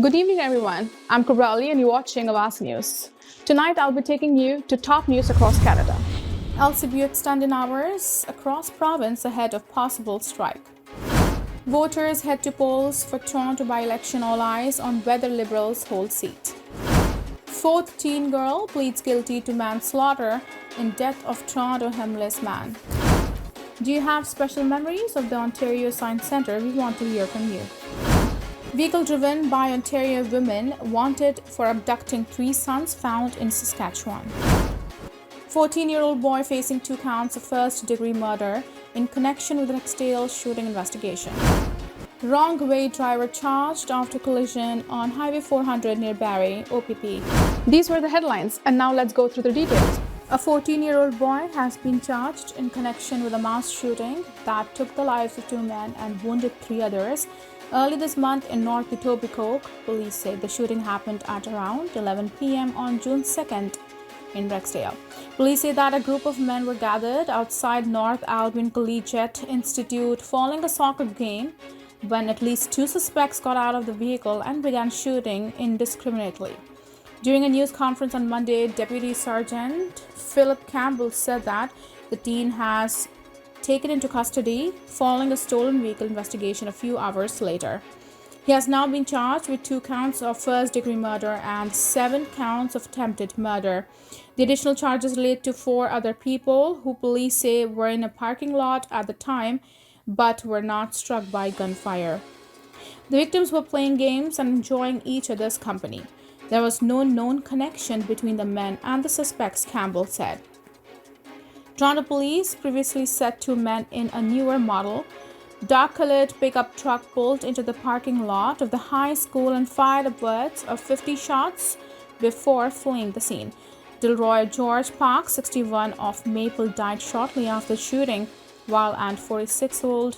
Good evening, everyone. I'm Kubrali, and you're watching Awaz News. Tonight, I'll be taking you to top news across Canada. LCBU extending hours across province ahead of possible strike. Voters head to polls for Toronto by-election, all eyes on whether Liberals hold seat. Fourth teen girl pleads guilty to manslaughter in death of Toronto homeless man. Do you have special memories of the Ontario Science Centre? We want to hear from you. Vehicle driven by Ontario women wanted for abducting 3 sons found in Saskatchewan. 14-year-old boy facing 2 counts of first-degree murder in connection with an external shooting investigation. Wrong-way driver charged after collision on Highway 400 near Barrie, OPP. These were the headlines, and now let's go through the details. A 14-year-old boy has been charged in connection with a mass shooting that took the lives of 2 men and wounded 3 others. Early this month in North Etobicoke, police say the shooting happened at around 11 p.m. on June 2nd in Rexdale. Police say that a group of men were gathered outside North Albion Collegiate Institute following a soccer game when at least 2 suspects got out of the vehicle and began shooting indiscriminately. During a news conference on Monday, Deputy Sergeant Philip Campbell said that the teen has taken into custody following a stolen vehicle investigation a few hours later. He has now been charged with 2 counts of first-degree murder and 7 counts of attempted murder. The additional charges relate to 4 other people who police say were in a parking lot at the time but were not struck by gunfire. The victims were playing games and enjoying each other's company. There was no known connection between the men and the suspects, Campbell said. Toronto police previously said 2 men in a newer model dark-colored pickup truck pulled into the parking lot of the high school and fired upwards of 50 shots before fleeing the scene. Dilroy George Park, 61, of Maple died shortly after the shooting, while and 46-year-old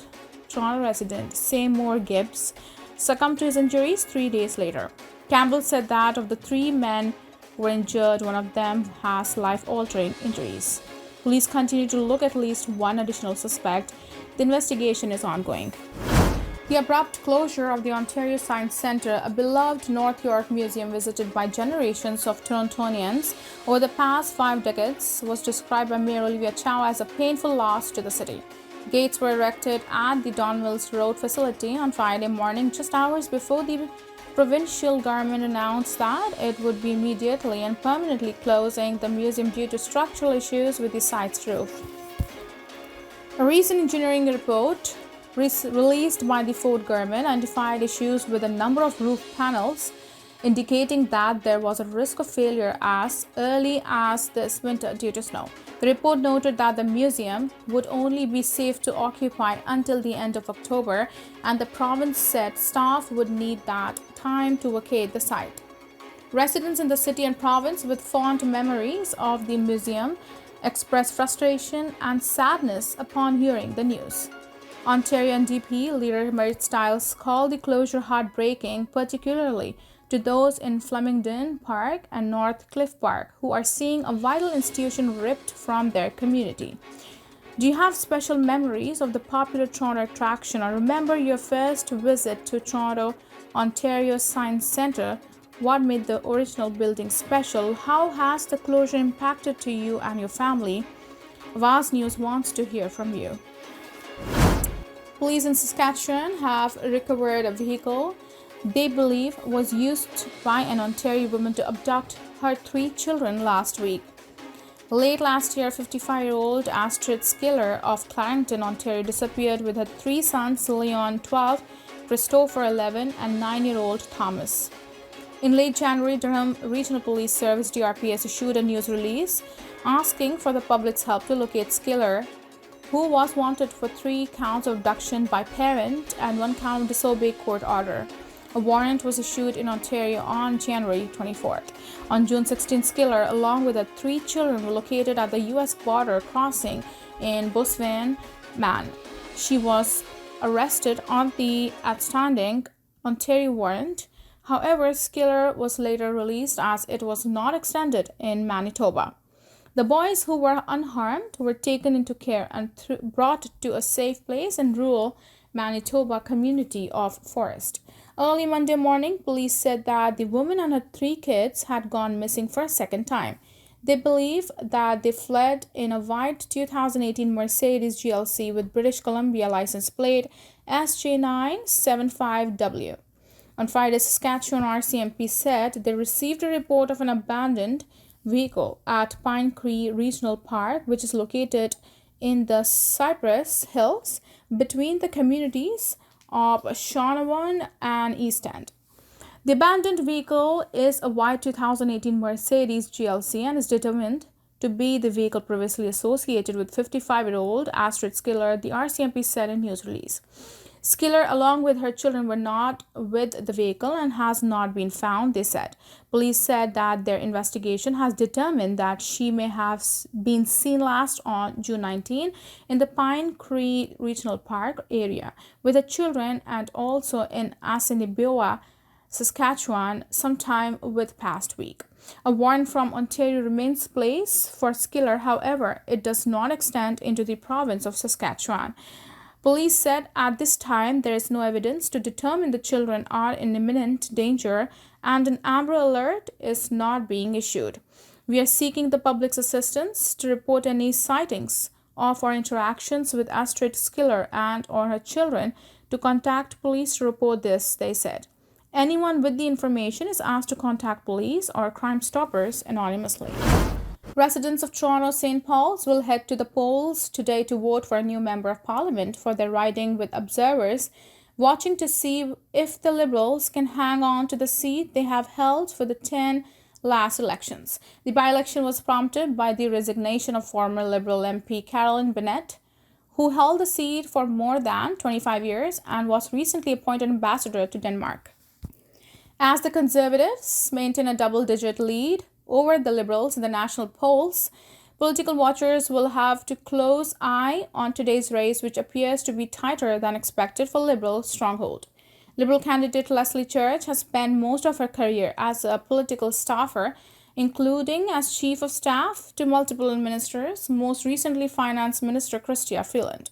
Toronto resident Seymour Gibbs succumbed to his injuries 3 days later. Campbell said that of the 3 men who were injured, one of them has life-altering injuries. Police continue to look at least 1 additional suspect. The investigation is ongoing. The abrupt closure of the Ontario Science Centre, a beloved North York museum visited by generations of Torontonians over the past 5 decades, was described by Mayor Olivia Chow as a painful loss to the city. Gates were erected at the Don Mills Road facility on Friday morning, just hours before the provincial government announced that it would be immediately and permanently closing the museum due to structural issues with the site's roof. A recent engineering report released by the Ford government identified issues with a number of roof panels, indicating that there was a risk of failure as early as this winter due to snow. The report noted that the museum would only be safe to occupy until the end of October, and the province said staff would need that time to vacate the site. Residents in the city and province with fond memories of the museum expressed frustration and sadness upon hearing the news. Ontario NDP leader Merit Stiles called the closure heartbreaking, particularly to those in Flemington Park and North Cliff Park who are seeing a vital institution ripped from their community. Do you have special memories of the popular Toronto attraction, or remember your first visit to Toronto, Ontario Science Centre? What made the original building special? How has the closure impacted to you and your family? Awaz News wants to hear from you. Police in Saskatchewan have recovered a vehicle they believe was used by an Ontario woman to abduct her 3 children last week. Late last year, 55-year-old Astrid Skiller of Clarington, Ontario, disappeared with her 3 sons, Leon, 12, Christopher, 11, and 9-year-old Thomas. In late January, Durham Regional Police Service (DRPS) issued a news release asking for the public's help to locate Skiller, who was wanted for 3 counts of abduction by parent and 1 count of disobey court order. A warrant was issued in Ontario on January 24th. On June 16, Skiller, along with her 3 children, were located at the U.S. border crossing in Boswan, Man. She was arrested on the outstanding Ontario warrant. However, Skiller was later released as it was not extended in Manitoba. The boys, who were unharmed, were taken into care and brought to a safe place in rural Manitoba community of Forest. Early Monday morning, police said that the woman and her three kids had gone missing for a second time. They believe that they fled in a white 2018 Mercedes GLC with British Columbia license plate SJ975W. On Friday, Saskatchewan RCMP said they received a report of an abandoned vehicle at Pine Creek Regional Park, which is located in the Cypress Hills between the communities of Shaunavon and East End. The abandoned vehicle is a white 2018 Mercedes GLC and is determined to be the vehicle previously associated with 55-year-old Astrid Skiller, the RCMP said in a news release. Skiller, along with her children, were not with the vehicle and has not been found, they said. Police said that their investigation has determined that she may have been seen last on June 19 in the Pine Creek Regional Park area with her children and also in Assiniboia, Saskatchewan, sometime with past week. A warrant from Ontario remains in place for Skiller, however, it does not extend into the province of Saskatchewan. Police said at this time there is no evidence to determine the children are in imminent danger and an Amber Alert is not being issued. We are seeking the public's assistance to report any sightings of or interactions with Astrid Skiller and or her children to contact police to report this, they said. Anyone with the information is asked to contact police or Crime Stoppers anonymously. Residents of Toronto St. Paul's will head to the polls today to vote for a new member of parliament for their riding, with observers watching to see if the Liberals can hang on to the seat they have held for the 10 last elections. The by-election was prompted by the resignation of former Liberal MP Caroline Bennett, who held the seat for more than 25 years and was recently appointed ambassador to Denmark. As the Conservatives maintain a double-digit lead over the Liberals in the national polls, political watchers will have to close eye on today's race, which appears to be tighter than expected for Liberal stronghold. Liberal candidate Leslie Church has spent most of her career as a political staffer, including as chief of staff to multiple ministers, most recently Finance Minister Chrystia Freeland.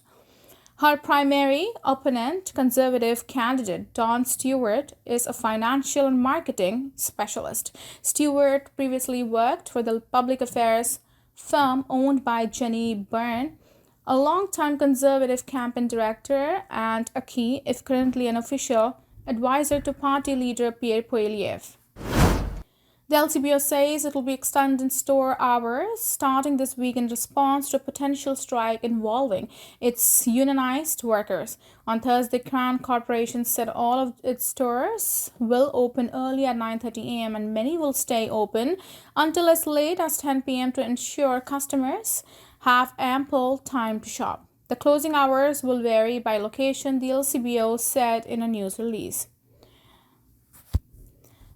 Her primary opponent, Conservative candidate Don Stewart, is a financial and marketing specialist. Stewart previously worked for the public affairs firm owned by Jenny Byrne, a longtime Conservative campaign director and a key, if currently an official, advisor to party leader Pierre Poilievre. The LCBO says it will be extending store hours starting this week in response to a potential strike involving its unionized workers. On Thursday, Crown Corporation said all of its stores will open early at 9:30 a.m. and many will stay open until as late as 10 p.m. to ensure customers have ample time to shop. The closing hours will vary by location, the LCBO said in a news release.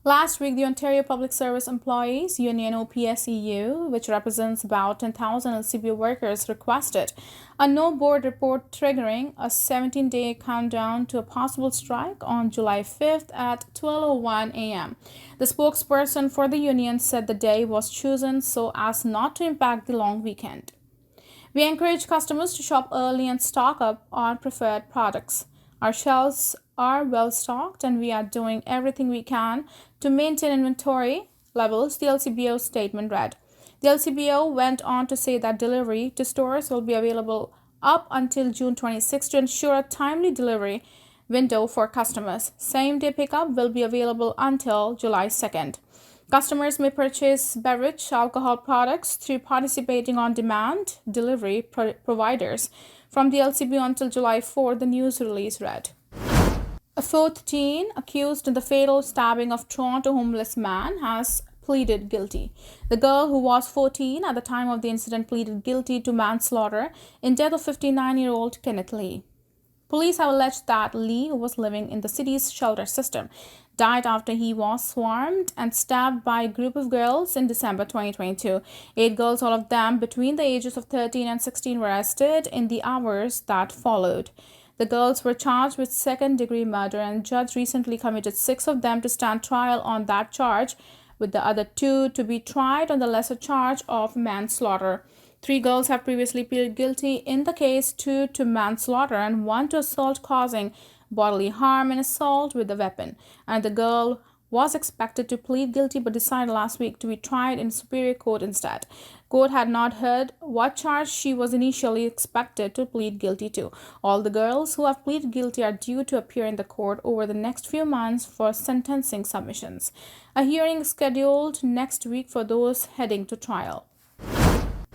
Last week, the Ontario Public Service Employees Union OPSEU, which represents about 10,000 LCBO workers, requested a no-board report triggering a 17-day countdown to a possible strike on July 5th at 12:01 a.m. The spokesperson for the union said the day was chosen so as not to impact the long weekend. We encourage customers to shop early and stock up on preferred products. Our shelves are well stocked and we are doing everything we can to maintain inventory levels, the LCBO statement read. The LCBO went on to say that delivery to stores will be available up until June 26 to ensure a timely delivery window for customers. Same-day pickup will be available until July 2nd. Customers may purchase beverage alcohol products through participating on-demand delivery providers from the LCBO until July 4, the news release read. A fourth teen accused in the fatal stabbing of Toronto homeless man has pleaded guilty. The girl, who was 14 at the time of the incident, pleaded guilty to manslaughter in death of 59-year-old Kenneth Lee. Police have alleged that Lee, who was living in the city's shelter system, died after he was swarmed and stabbed by a group of girls in December 2022. 8 girls, all of them between the ages of 13 and 16, were arrested in the hours that followed. The girls were charged with second-degree murder, and a judge recently committed 6 of them to stand trial on that charge, with the other 2 to be tried on the lesser charge of manslaughter. 3 girls have previously pleaded guilty in the case, 2 to manslaughter and 1 to assault causing bodily harm, and assault with a weapon. And the girl was expected to plead guilty but decided last week to be tried in Superior Court instead. Court had not heard what charge she was initially expected to plead guilty to. All the girls who have pleaded guilty are due to appear in the court over the next few months for sentencing submissions. A hearing is scheduled next week for those heading to trial.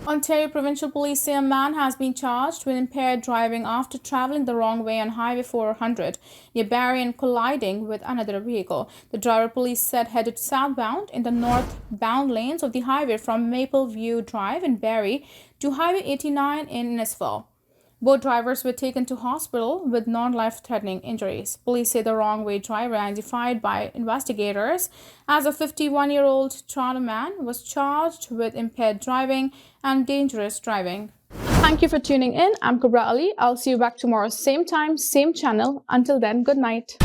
Ontario Provincial Police say a man has been charged with impaired driving after traveling the wrong way on Highway 400 near Barrie and colliding with another vehicle. The driver, police said, headed southbound in the northbound lanes of the highway from Mapleview Drive in Barrie to Highway 89 in Innisfil. Both drivers were taken to hospital with non-life-threatening injuries. Police say the wrong-way driver, identified by investigators as a 51-year-old Toronto man, was charged with impaired driving and dangerous driving. Thank you for tuning in. I'm Kubra Ali. I'll see you back tomorrow, same time, same channel. Until then, good night.